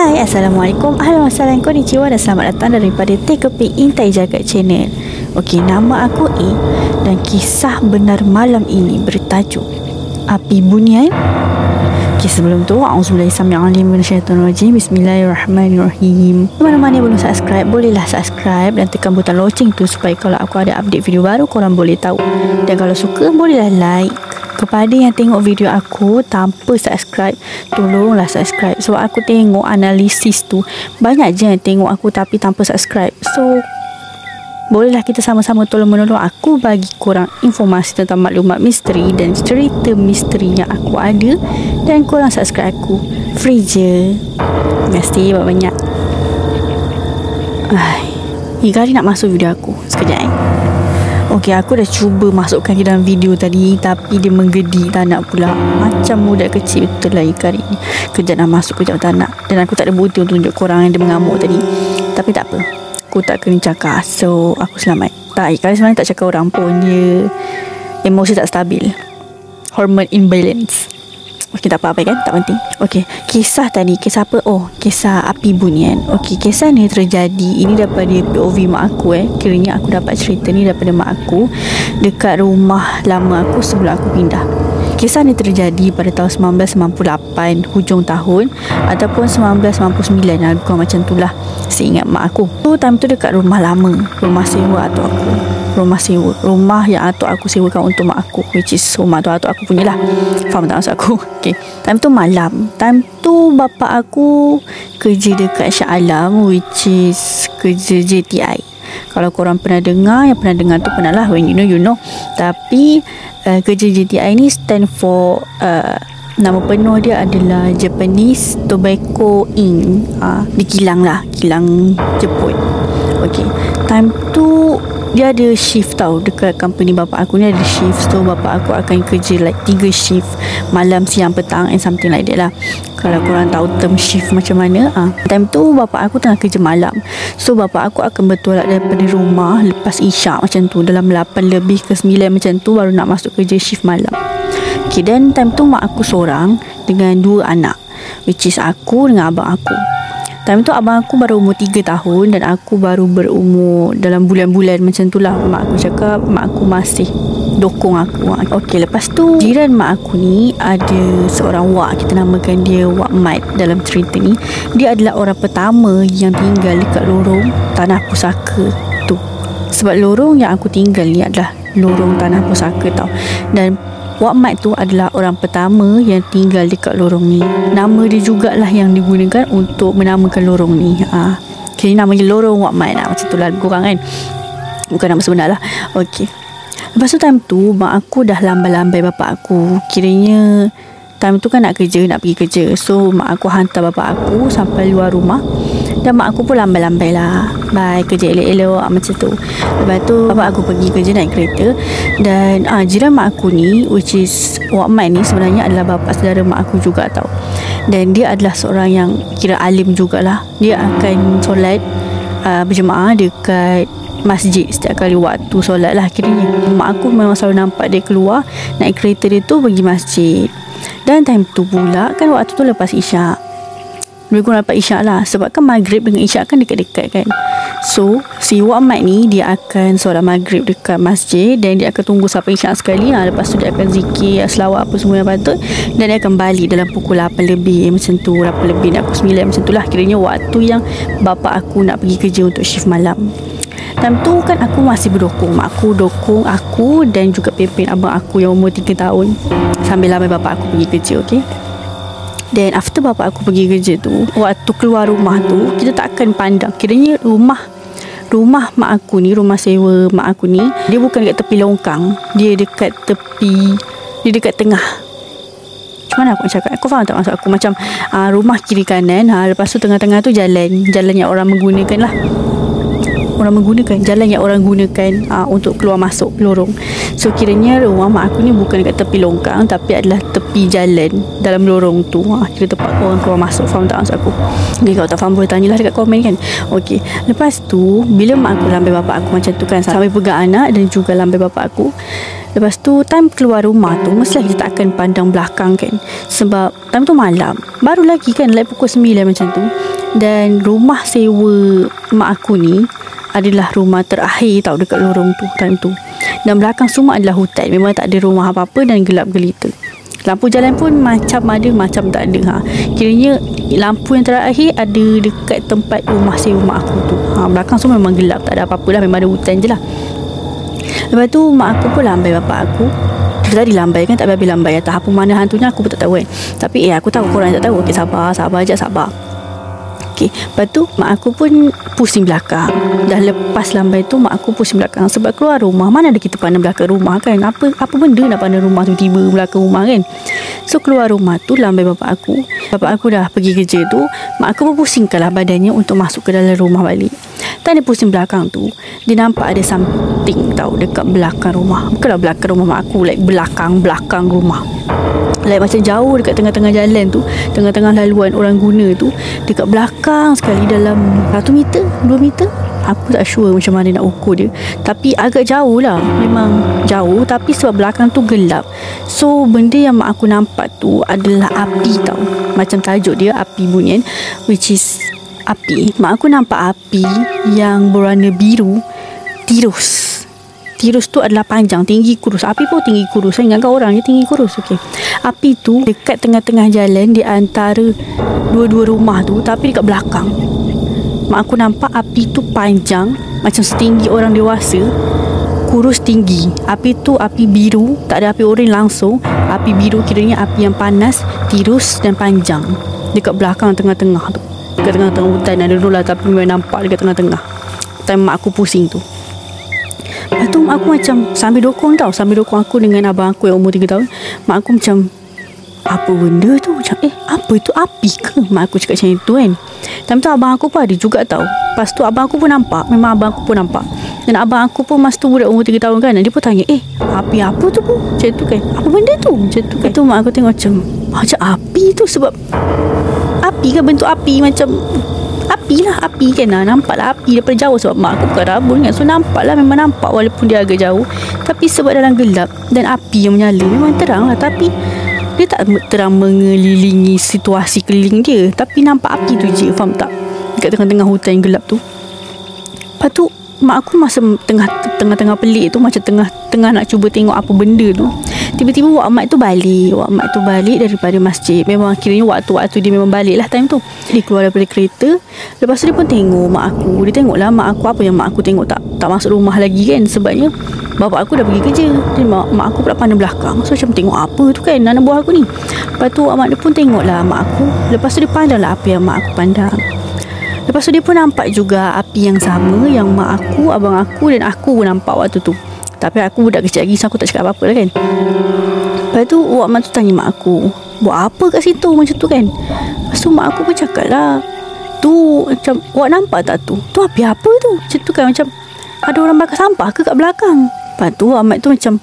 Hai, Assalamualaikum, ahlan wa sahlan, konnichiwa dan selamat datang daripada TKP Intai Jagat Channel. Okey, nama aku A dan kisah benar malam ini bertajuk Api Bunian. Okey, sebelum tu, a'udzubillahi sami'alim minasyaitonir rajim. Bismillahirrahmanirrahim. Mana-mana yang belum subscribe, bolehlah subscribe dan tekan butang loceng tu supaya kalau aku ada update video baru korang boleh tahu. Dan kalau suka, bolehlah like. Kepada yang tengok video aku tanpa subscribe, tolonglah subscribe. Sebab aku tengok analisis tu, banyak je yang tengok aku tapi tanpa subscribe. So, bolehlah kita sama-sama tolong-menolong aku bagi korang informasi tentang maklumat misteri dan cerita misteri yang aku ada. Dan korang subscribe aku, free je. Terima kasih banyak-banyak. Hari nak masuk video aku. Sekejap Okey, aku dah cuba masukkan ke dalam video tadi tapi dia menggedi, tak nak pula. Macam budak kecil betul lah Ikari ni. Kejap nak masuk, kejap tak nak. Dan aku tak ada bukti untuk tunjuk korang yang dia mengamuk tadi. Tapi tak apa, aku tak kena cakap. So, aku selamat. Tak, Ikari sebenarnya tak cakap orang pun. Dia emosi tak stabil, hormone imbalance. Okey, tak apa-apa kan, tak penting. Okey, kisah tadi, kisah apa? Oh, kisah Api Bunian. Okey, kisah ni terjadi, ini daripada POV mak aku Kiranya aku dapat cerita ni daripada mak aku dekat rumah lama aku sebelum aku pindah. Kisah ni terjadi pada tahun 1998 hujung tahun ataupun 1999, lebih kurang macam tu lah, seingat mak aku. Tu time tu dekat rumah lama, rumah sewa atuk aku. Rumah yang atuk aku sewakan untuk mak aku, which is rumah tu atuk aku punya lah. Faham tak maksud aku? Okay, time tu malam. Time tu bapa aku kerja dekat Shah Alam, which is kerja JTI. Kalau korang pernah dengar, yang pernah dengar tu pernah lah. When you know. Tapi kerja JTI ni stand for nama penuh dia adalah Japanese Tobacco Inc. Di Kilang lah, Kilang Jepun. Okay, time tu dia ada shift tau. Dekat company bapa aku ni ada shift. So bapa aku akan kerja like 3 shift, malam, siang, petang and something like that lah. Kalau korang tahu term shift macam mana, time tu bapa aku tengah kerja malam. So bapa aku akan bertolak daripada rumah lepas isyak macam tu, dalam 8 lebih ke 9 macam tu, baru nak masuk kerja shift malam. Okay, dan time tu mak aku seorang dengan 2 anak, which is aku dengan abang aku. Time tu abang aku baru umur 3 tahun dan aku baru berumur dalam bulan-bulan macam tu lah. Mak aku cakap mak aku masih dokong aku. Okey, lepas tu jiran mak aku ni ada seorang wak, kita namakan dia Wak Mat dalam cerita ni. Dia adalah orang pertama yang tinggal dekat lorong tanah pusaka tu. Sebab lorong yang aku tinggal ni adalah lorong tanah pusaka tau. Dan Wak Mat tu adalah orang pertama yang tinggal dekat lorong ni. Nama dia jugalah yang digunakan untuk menamakan lorong ni. Jadi namanya lorong Wak Mat lah. Macam tu lah lebih kurang kan. Bukan nama sebenar lah. Okey. Lepas tu time tu mak aku dah lambai-lambai bapak aku. Kiranya time tu kan nak pergi kerja. So mak aku hantar bapak aku sampai luar rumah. Dan mak aku pun lambai-lambai lah, bye, kerja elok-elok macam tu. Lepas tu bapak aku pergi kerja naik kereta. Dan jiran mak aku ni, which is Wak Mat ni, sebenarnya adalah bapa saudara mak aku juga tau. Dan dia adalah seorang yang kira alim jugalah. Dia akan solat berjemaah dekat masjid setiap kali waktu solat lah kiranya. Mak aku memang selalu nampak dia keluar naik kereta dia tu pergi masjid. Dan time tu pula kan waktu tu lepas isyak, lebih kurang lepas isyak lah. Sebab kan maghrib dengan isyak kan dekat-dekat kan. So si Wak Mat ni dia akan solat maghrib dekat masjid. Dan dia akan tunggu sampai isyak sekali lah. Lepas tu dia akan zikir, selawat apa semua yang patut. Dan dia akan balik dalam pukul 8 lebih macam tu, 8 lebih nak pukul 9 macam tu lah. Kiranya waktu yang bapa aku nak pergi kerja untuk shift malam. Time tu kan aku masih berdokong. Mak aku dokong aku dan juga Pepin abang aku yang umur 3 tahun sambil lambai bapa aku pergi kerja. Okay. Dan after bapa aku pergi kerja tu, waktu keluar rumah tu, kita tak akan pandang. Kiranya rumah mak aku ni, rumah sewa mak aku ni, dia bukan dekat tepi longkang. Dia dekat tepi, dia dekat tengah. Macam mana aku nak cakap? Kau faham tak maksud aku? Macam rumah kiri kanan, lepas tu tengah-tengah tu jalan yang orang menggunakan lah. orang menggunakan, jalan yang orang gunakan untuk keluar masuk lorong. So kiranya rumah mak aku ni bukan dekat tepi longkang, tapi adalah tepi jalan dalam lorong tu. Kira tempat orang keluar masuk. Faham tak maksud aku? Okay, kalau tak faham boleh tanyalah dekat komen kan. Okay, lepas tu bila mak aku lambai bapak aku macam tu kan, sambil pegang anak dan juga lambai bapak aku, lepas tu time keluar rumah tu mestilah kita tak akan pandang belakang kan, sebab time tu malam, baru lagi kan like pukul 9 macam tu. Dan rumah sewa mak aku ni adalah rumah terakhir tau dekat lorong tu time tu. Dan belakang semua adalah hutan, memang tak ada rumah apa-apa dan gelap gelita. Lampu jalan pun macam ada macam tak ada. Kiranya lampu yang terakhir ada dekat tempat rumah sewa mak aku tu. Belakang semua memang gelap, tak ada apa-apa lah, memang ada hutan je lah. Lepas tu mak aku pun lambai bapak aku. Dia tadi lambai kan, tak habis lambai. Atas apa mana hantunya aku pun tak tahu kan. Tapi aku tahu korang tak tahu. Okay, sabar je, sabar. Okay, lepas tu mak aku pun pusing belakang. Dah lepas lambai tu mak aku pusing belakang, sebab keluar rumah mana ada kita pandang belakang rumah kan. Apa benda nak pandang rumah tu tiba belakang rumah kan. So keluar rumah tu lambai bapak aku dah pergi kerja tu, mak aku pun pusingkanlah badannya untuk masuk ke dalam rumah balik. Tak ada pusing belakang tu, dia nampak ada something tau dekat belakang rumah. Bukanlah belakang rumah mak aku, like belakang rumah, like macam jauh dekat tengah-tengah jalan tu, tengah-tengah laluan orang guna tu, dekat belakang sekali dalam 1 meter 2 meter. Aku tak sure macam mana nak ukur dia, tapi agak jauh lah. Memang jauh, tapi sebab belakang tu gelap, so benda yang mak aku nampak tu adalah api tau. Macam tajuk dia api bunyian, which is api. Mak aku nampak api yang berwarna biru. Tirus tu adalah panjang, tinggi, kurus. Api pun tinggi, kurus. Saya ingatkan orang je tinggi, kurus. Okay. Api tu dekat tengah-tengah jalan di antara dua-dua rumah tu, tapi dekat belakang. Mak aku nampak api tu panjang, macam setinggi orang dewasa, kurus, tinggi. Api tu api biru, tak ada api oranye langsung. Api biru kiranya api yang panas, tirus dan panjang. Dekat belakang tengah-tengah tu. Dekat tengah-tengah hutan ada dulu lah, tapi memang nampak dekat tengah-tengah. Time mak aku pusing tu. Lepas tu mak aku macam sambil dokong aku dengan abang aku yang umur 3 tahun. Mak aku macam, apa benda tu? Macam apa itu, api ke? Mak aku cakap macam itu kan. Time tu abang aku pun ada juga tau. Lepas tu abang aku pun nampak. Memang abang aku pun nampak. Dan abang aku pun masa tu budak umur 3 tahun kan, dia pun tanya, api apa tu pun? Macam tu kan, apa benda tu? Macam tu kan. Tu mak aku tengok macam api tu, sebab api kan, bentuk api macam api kan. Nampak lah api daripada jauh, sebab mak aku bukan rabun kan. So nampak lah, memang nampak walaupun dia agak jauh. Tapi sebab dalam gelap dan api yang menyala, memang terang lah. Tapi dia tak terang mengelilingi situasi keliling dia, tapi nampak api tu je. Faham tak? Dekat tengah-tengah hutan yang gelap tu. Lepas tu mak aku masa tengah-tengah pelik tu, macam tengah nak cuba tengok apa benda tu, tiba-tiba wak mak tu balik daripada masjid. Memang kiranya waktu dia memang balik lah time tu. Dia keluar daripada kereta. Lepas tu dia pun tengok mak aku. Dia tengok lah mak aku, apa yang mak aku tengok tak masuk rumah lagi kan. Sebabnya bapak aku dah pergi kerja. Jadi mak aku pula pandang belakang. So macam tengok apa tu kan, anak buah aku ni. Lepas tu mak dia pun tengok lah mak aku. Lepas tu dia pandang lah apa yang mak aku pandang. Lepas tu dia pun nampak juga api yang sama yang mak aku, abang aku dan aku pun nampak waktu tu. Tapi aku budak kecil lagi, so aku tak cakap apa-apa lah kan. Lepas tu wak mak tu tanya mak aku, buat apa kat situ macam tu kan. Lepas tu mak aku pun cakap lah, tu macam, wak nampak tak tu api apa tu? Macam tu kan, macam ada orang bakar sampah ke kat belakang. Lepas tu wak mak tu macam,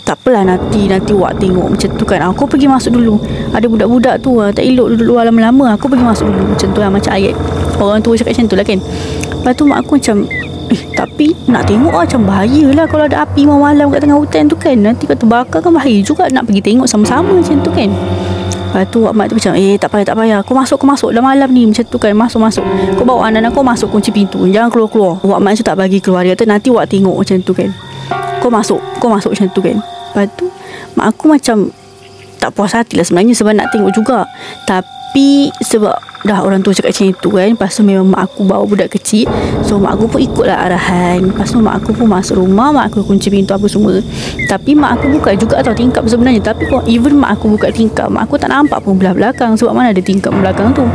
tak apalah, nanti wak tengok macam tu kan. Aku pergi masuk dulu. Ada budak-budak tu tak elok duduk luar lama-lama. Aku pergi masuk dulu. Macam tu lah, macam ayat orang tua cakap macam tu lah kan. Lepas tu mak aku macam, tapi nak tengok lah, macam bahaya lah kalau ada api malam kat tengah hutan tu kan. Nanti kalau terbakar kan bahaya juga. Nak pergi tengok sama-sama macam tu kan. Lepas tu wak mak tu macam, tak payah. Kau masuk dah malam ni. Macam tu kan, masuk. Kau bawa anak-anak kau masuk, kunci pintu. Jangan keluar-keluar. Wak mak tu tak bagi keluar. Dia kata nanti wak tengok macam tu kan. Kau masuk macam tu kan. Lepas tu mak aku macam tak puas hati lah sebenarnya, sebab nak tengok juga. Tapi sebab dah orang tua cakap macam itu kan. Lepas tu memang mak aku bawa budak kecil, so mak aku pun ikutlah arahan. Lepas tu mak aku pun masuk rumah. Mak aku kunci pintu apa semua. Tapi mak aku buka juga tau tingkap sebenarnya. Tapi even mak aku buka tingkap, mak aku tak nampak pun belah belakang. Sebab mana ada tingkap belakang tu.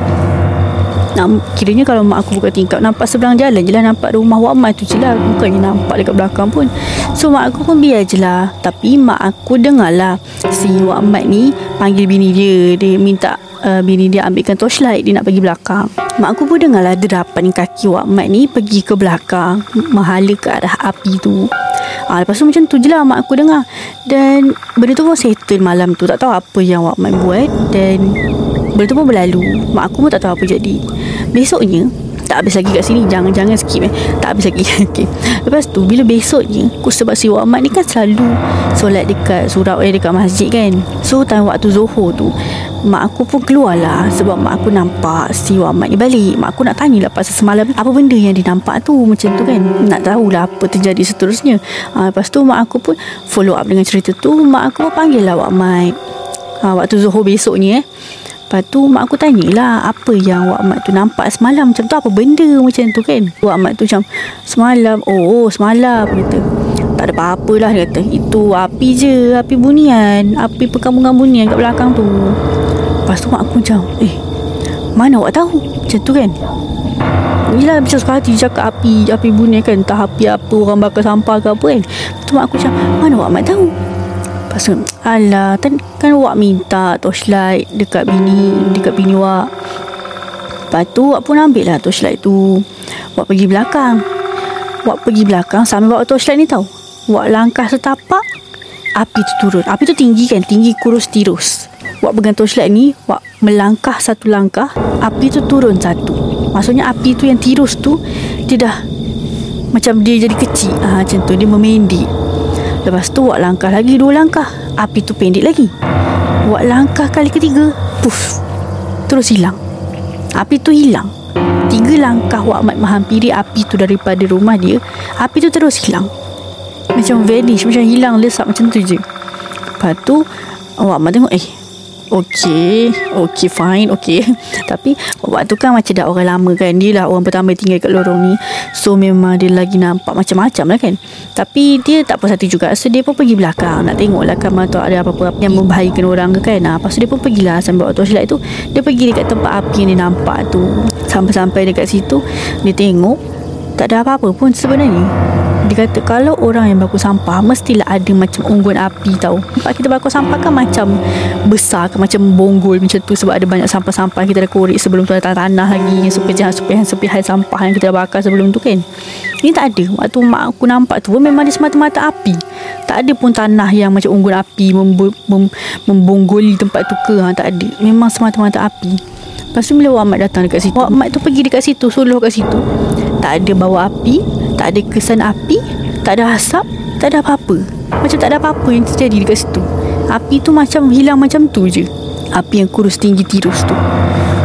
Kiranya kalau mak aku buka tingkap, nampak seberang jalan je lah, nampak rumah wak mak tu je lah, bukannya nampak dekat belakang pun. So mak aku pun biar je lah. Tapi mak aku dengar lah si wak mak ni panggil bini dia. Dia minta bini dia ambilkan torchlight, dia nak pergi belakang. Mak aku pun dengarlah derapan kaki Wak Mat ni pergi ke belakang, menghala ke arah api tu. Lepas tu macam tu je lah mak aku dengar. Dan benda tu pun settle malam tu. Tak tahu apa yang Wak Mat buat. Dan benda tu pun berlalu. Mak aku pun tak tahu apa jadi. Besoknya, tak habis lagi kat sini, jangan skip tak habis lagi. Okay. Lepas tu bila besoknya, sebab si Wak Mat ni kan selalu solat dekat surau, dekat masjid kan. So time waktu Zohor tu, mak aku pun keluar lah, sebab mak aku nampak si Wak Mat ni balik. Mak aku nak tanya lah pasal semalam apa benda yang dia nampak tu, macam tu kan, nak tahulah apa terjadi seterusnya. Lepas tu mak aku pun follow up dengan cerita tu. Mak aku pun panggil lah Wak Mat waktu Zohor besoknya. Lepas tu mak aku tanyalah apa yang Wak Mat tu nampak semalam, macam tu apa benda macam tu kan. Wak Mat tu macam semalam, semalam kata, tak ada apa-apa lah, dia kata itu api je, api bunian, api perkampungan bunian kat belakang tu. Lepas tu mak aku macam mana awak tahu macam tu kan. Yelah macam suka hati cakap api bunian kan, entah api apa, orang bakar sampah ke apa kan. Lepas tu mak aku macam mana Wak Mat tahu. Lepas tu alah kan Wak minta torchlight dekat bini Wak. Lepas tu Wak pun ambil lah torchlight tu. Wak pergi belakang sambil bawa torchlight ni tahu, Wak langkah setapak, api tu turun. Api tu tinggi kan, tinggi kurus tirus. Wak pegang torchlight ni, Wak melangkah satu langkah, api tu turun satu. Maksudnya api tu yang tirus tu, dia dah macam dia jadi kecil, macam tu, dia memendek. Lepas tu Wak langkah lagi 2 langkah, api tu pendek lagi. Wak langkah kali ketiga, puff, terus hilang. Api tu hilang. 3 langkah Wak Mat menghampiri api tu daripada rumah dia, api tu terus hilang. Macam vanish, macam hilang lesap macam tu je. Lepas tu Wak Mat tengok Okay, fine, okay. Tapi waktu tu kan macam dah orang lama kan, dia lah orang pertama tinggal kat lorong ni. So memang dia lagi nampak macam-macam lah kan. Tapi dia tak puas hati juga, so dia pun pergi belakang nak tengok lah kan atau ada apa-apa yang membahayakan orang ke kan. Lepas tu dia pun pergilah sambil bawa torchlight tu. Dia pergi dekat tempat api yang dia nampak tu. Sampai-sampai dekat situ, dia tengok tak ada apa-apa pun sebenarnya. Dia kata kalau orang yang bakar sampah mestilah ada macam unggun api tau. Tempat kita bakar sampah kan macam besar kan, macam bonggol macam tu, sebab ada banyak sampah-sampah kita dah korek sebelum tu, ada tanah lagi, serpihan sampah yang kita dah bakar sebelum tu kan. Ini tak ada. Waktu mak aku nampak tu memang dia semata-mata api. Tak ada pun tanah yang macam unggun api membonggoli tempat tu ke, tak ada. Memang semata-mata api. Lepas tu bila Wak Mat datang dekat situ, Wak Mat tu pergi dekat situ, suluh kat situ, tak ada bau api, tak ada kesan api, tak ada asap, tak ada apa-apa. Macam tak ada apa-apa yang terjadi dekat situ. Api tu macam hilang macam tu je, api yang kurus tinggi tirus tu.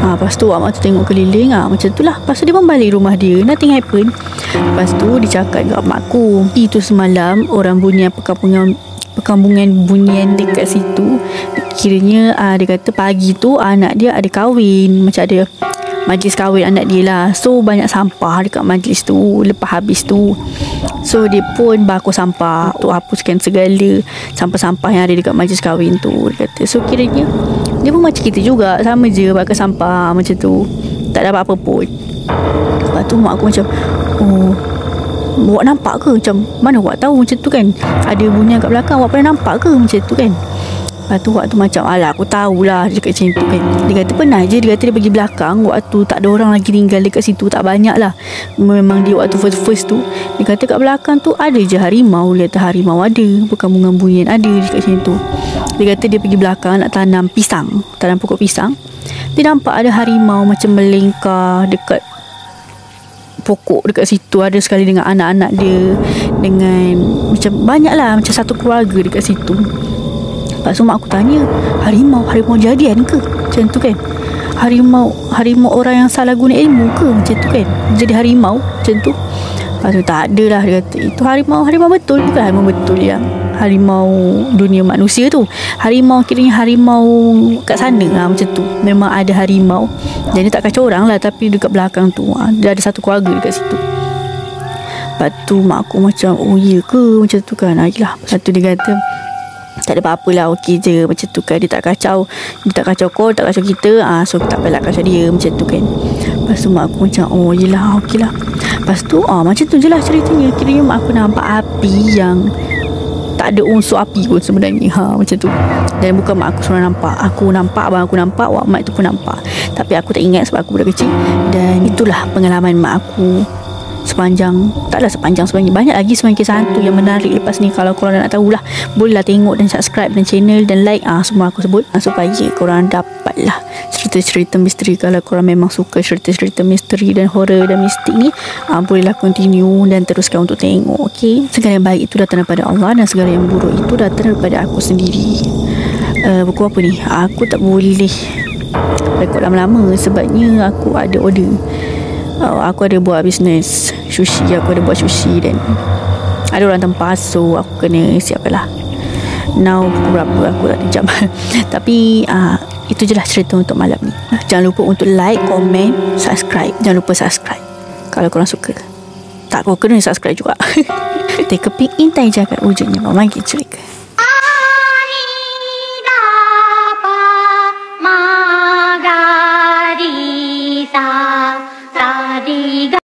Lepas tu Wak Mat tu tengok keliling, macam tu lah. Lepas tu dia pun balik rumah dia, nothing happen. Lepas tu dia cakap dengan mak aku, itu semalam orang bunian perkampungan bunian dekat situ, kiranya dia kata pagi tu anak dia ada kahwin, macam ada majlis kahwin anak dia lah. So banyak sampah dekat majlis tu lepas habis tu. So dia pun bakar sampah untuk hapuskan segala sampah-sampah yang ada dekat majlis kahwin tu, dia kata. So kiranya dia pun macam kita juga, sama je bakar sampah macam tu, tak ada apa-apa pun. Lepas tu mak aku macam Wak nampak ke? Macam mana Wak tahu macam tu kan? Ada bunyi kat belakang, Wak pernah nampak ke macam tu kan? Lepas tu Wak tu macam alah aku tahulah, dia cakap macam tu kan. Dia kata pernah je, dia kata dia pergi belakang waktu tak ada orang lagi tinggal dekat situ, tak banyak lah. Memang dia waktu first tu, dia kata kat belakang tu ada je harimau. Dia kata harimau ada, perkampungan bunian ada, dia cakap macam tu. Dia kata dia pergi belakang nak tanam pokok pisang. Dia nampak ada harimau macam melingkar dekat pokok dekat situ, ada sekali dengan anak-anak dia, dengan macam banyak lah, macam satu keluarga dekat situ. Lepas tu mak aku tanya, harimau jadian ke? Macam tu kan. Harimau orang yang salah guna ilmu ke? Macam tu kan, jadi harimau macam tu. Lepas tu tak ada lah, dia kata itu harimau betul, bukan harimau betul yang harimau dunia manusia tu. Harimau kiranya harimau kat sana lah, macam tu. Memang ada harimau, jadi tak kacau orang lah, tapi dekat belakang tu dia ada satu keluarga dekat situ. Lepas tu mak aku macam ya ke macam tu kan. Yelah. Lepas tu dia kata tak ada apa-apa lah, okey je macam tu kan. Dia tak kacau kau, tak kacau kita, so tak payah kacau dia macam tu kan. Lepas tu mak aku macam yelah okey lah. Lepas tu macam tu je lah ceritanya. Kiranya mak aku nampak api yang tak tak ada unsur api pun sebenarnya. Macam tu. Dan bukan mak aku seorang nampak. Aku nampak, abang aku nampak, Wak Mat tu pun nampak. Tapi aku tak ingat sebab aku budak kecil. Dan itulah pengalaman mak aku sepanjang, taklah sepanjang sebenarnya, banyak lagi sebenarnya kisah hantu yang menarik lepas ni. Kalau korang nak tahulah, bolehlah tengok dan subscribe dan channel dan like semua aku sebut, supaya korang dapatlah cerita-cerita misteri. Kalau korang memang suka cerita-cerita misteri dan horror dan mistik ni, bolehlah continue dan teruskan untuk tengok. Okay, segala yang baik itu datang daripada Allah dan segala yang buruk itu datang daripada aku sendiri. Buku apa ni? Aku tak boleh rekod lama-lama sebabnya aku ada order. Aku ada buat bisnes sushi. Aku ada buat sushi dan ada orang tempah, so aku kena siapkan lah. Now pukul berapa aku tak ada jam. Tapi itu je lah cerita untuk malam ni. Jangan lupa untuk like, komen, subscribe. Jangan lupa subscribe kalau korang suka. Tak, kau kena subscribe juga. Take a peek, intai jagat wujudnya Mama Cerita.